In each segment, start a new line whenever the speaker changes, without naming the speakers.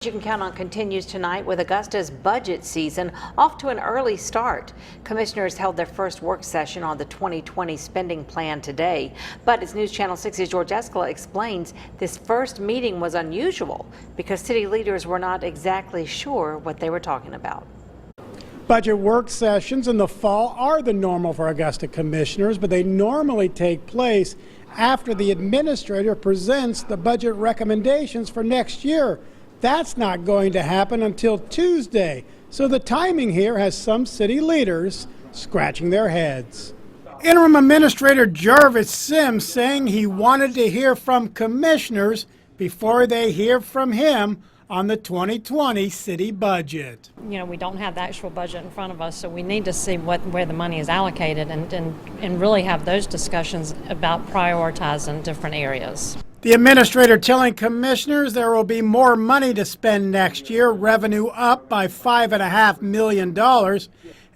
You can count on continues tonight with Augusta's budget season off to an early start. Commissioners held their first work session on the 2020 spending plan today. But as News Channel 6's George Eskola explains, this first meeting was unusual because city leaders were not exactly sure what they were talking about.
Budget work sessions in the fall are the normal for Augusta commissioners, but they normally take place after the administrator presents the budget recommendations for next year. That's not going to happen until Tuesday, so the timing here has some city leaders scratching their heads. Interim Administrator Jarvis Sims saying he wanted to hear from commissioners before they hear from him on the 2020 city budget.
You know, we don't have the actual budget in front of us, so we need to see where the money is allocated and really have those discussions about prioritizing different areas.
The administrator telling commissioners there will be more money to spend next year, revenue up by $5.5 million,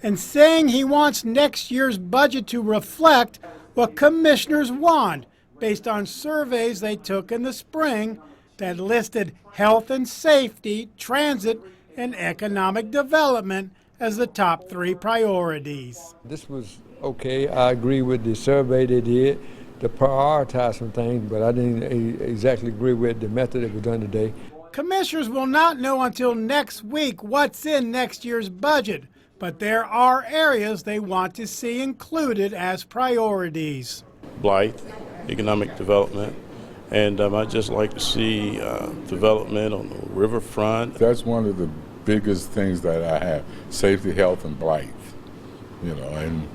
and saying he wants next year's budget to reflect what commissioners want based on surveys they took in the spring that listed health and safety, transit, and economic development as the top 3 priorities.
This was okay. I agree with the survey they did to prioritize some things, but I didn't exactly agree with the method that was done today.
Commissioners will not know until next week what's in next year's budget, but there are areas they want to see included as priorities.
Blight, economic development, and I'd just like to see development on the riverfront.
That's one of the biggest things that I have, safety, health, and blight, and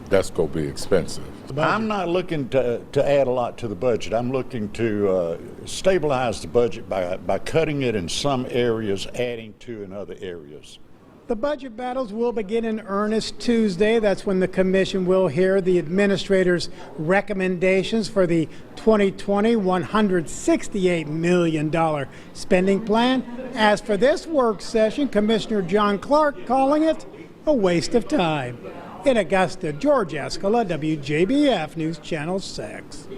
that's going to be expensive.
I'm not looking to add a lot to the budget. I'm looking to stabilize the budget by cutting it in some areas, adding to in other areas.
The budget battles will begin in earnest Tuesday. That's when the commission will hear the administrator's recommendations for the 2020 $168 million spending plan. As for this work session, Commissioner John Clark calling it a waste of time. In Augusta, George Eskola, WJBF News Channel 6.